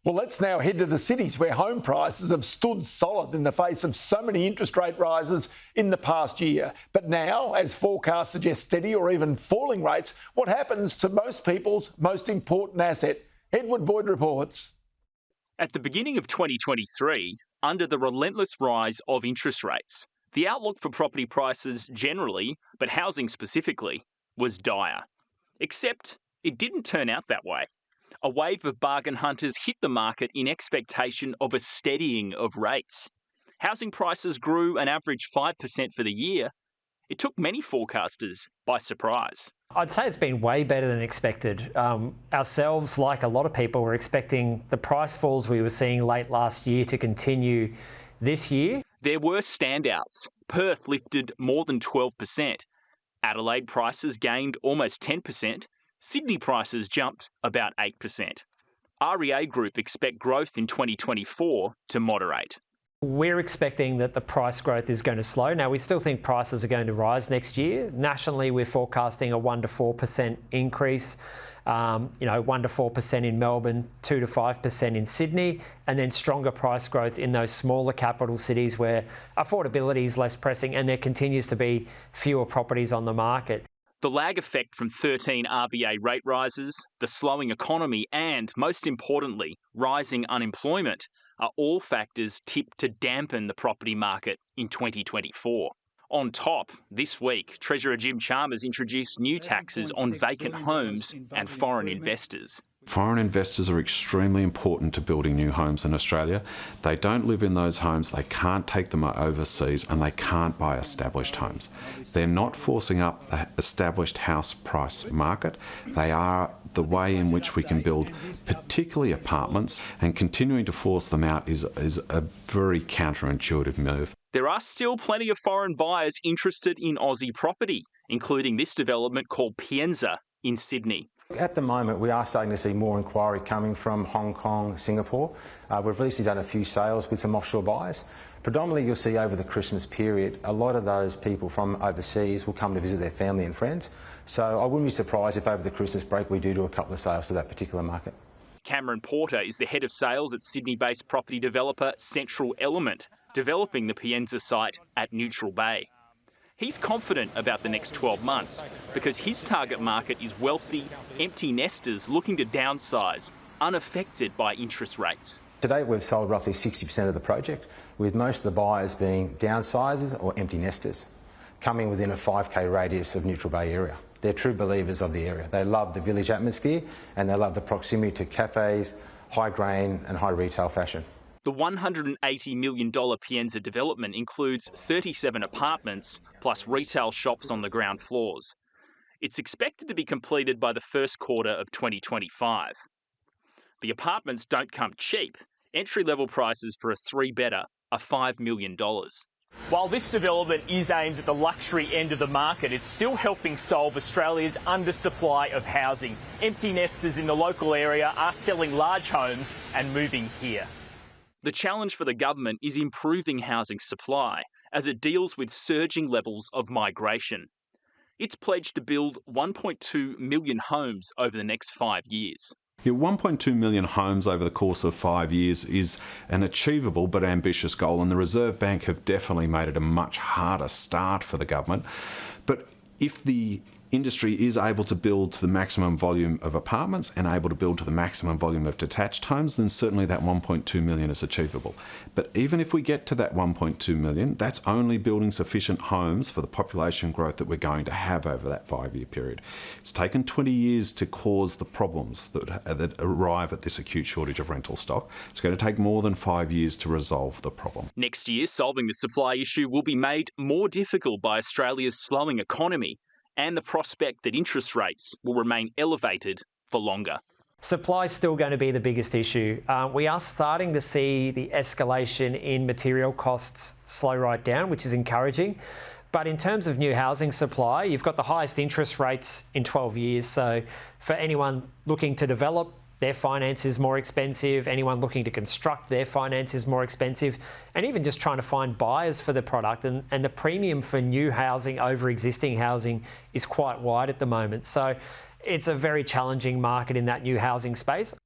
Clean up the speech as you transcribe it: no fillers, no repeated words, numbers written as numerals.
Well, let's now head to the cities where home prices have stood solid in the face of so many interest rate rises in the past year. But now, as forecasts suggest steady or even falling rates, what happens to most people's most important asset? Edward Boyd reports. At the beginning of 2023, under the relentless rise of interest rates, the outlook for property prices generally, but housing specifically, was dire. Except it didn't turn out that way. A wave of bargain hunters hit the market in expectation of a steadying of rates. Housing prices grew an average 5% for the year. It took many forecasters by surprise. I'd say it's been way better than expected. Ourselves, like a lot of people, were expecting the price falls we were seeing late last year to continue this year. There were standouts. Perth lifted more than 12%. Adelaide prices gained almost 10%. Sydney prices jumped about 8%. REA Group expect growth in 2024 to moderate. We're expecting that the price growth is going to slow. Now, we still think prices are going to rise next year. Nationally, we're forecasting a 1 to 4% increase. 1 to 4% in Melbourne, 2 to 5% in Sydney, and then stronger price growth in those smaller capital cities where affordability is less pressing and there continues to be fewer properties on the market. The lag effect from 13 RBA rate rises, the slowing economy and, most importantly, rising unemployment are all factors tipped to dampen the property market in 2024. On top, this week, Treasurer Jim Chalmers introduced new taxes on vacant homes and foreign investors. Foreign investors are extremely important to building new homes in Australia. They don't live in those homes, they can't take them overseas, and they can't buy established homes. They're not forcing up the established house price market. They are the way in which we can build particularly apartments, and continuing to force them out is a very counterintuitive move. There are still plenty of foreign buyers interested in Aussie property, including this development called Pienza in Sydney. At the moment, we are starting to see more inquiry coming from Hong Kong, Singapore. We've recently done a few sales with some offshore buyers. Predominantly, you'll see over the Christmas period, a lot of those people from overseas will come to visit their family and friends. So I wouldn't be surprised if over the Christmas break we do a couple of sales to that particular market. Cameron Porter is the head of sales at Sydney-based property developer Central Element, developing the Pienza site at Neutral Bay. He's confident about the next 12 months because his target market is wealthy, empty nesters looking to downsize, unaffected by interest rates. To date, we've sold roughly 60% of the project, with most of the buyers being downsizers or empty nesters, coming within a 5k radius of Neutral Bay area. They're true believers of the area. They love the village atmosphere and they love the proximity to cafes, high grain and high retail fashion. The $180 million Pienza development includes 37 apartments plus retail shops on the ground floors. It's expected to be completed by the first quarter of 2025. The apartments don't come cheap. Entry-level prices for a three-bedder are $5 million. While this development is aimed at the luxury end of the market, it's still helping solve Australia's undersupply of housing. Empty nesters in the local area are selling large homes and moving here. The challenge for the government is improving housing supply as it deals with surging levels of migration. It's pledged to build 1.2 million homes over the next 5 years. 1.2 million homes over the course of 5 years is an achievable but ambitious goal, and the Reserve Bank have definitely made it a much harder start for the government. But if the industry is able to build to the maximum volume of apartments and able to build to the maximum volume of detached homes, then certainly that 1.2 million is achievable. But even if we get to that 1.2 million, that's only building sufficient homes for the population growth that we're going to have over that 5-year period. It's taken 20 years to cause the problems that arrive at this acute shortage of rental stock. It's going to take more than 5 years to resolve the problem. Next year, solving the supply issue will be made more difficult by Australia's slowing economy and the prospect that interest rates will remain elevated for longer. Supply is still going to be the biggest issue. We are starting to see the escalation in material costs slow right down, which is encouraging. But in terms of new housing supply, you've got the highest interest rates in 12 years. So for anyone looking to develop, their finance is more expensive. Anyone looking to construct, their finance is more expensive. And even just trying to find buyers for the product. And the premium for new housing over existing housing is quite wide at the moment. So it's a very challenging market in that new housing space.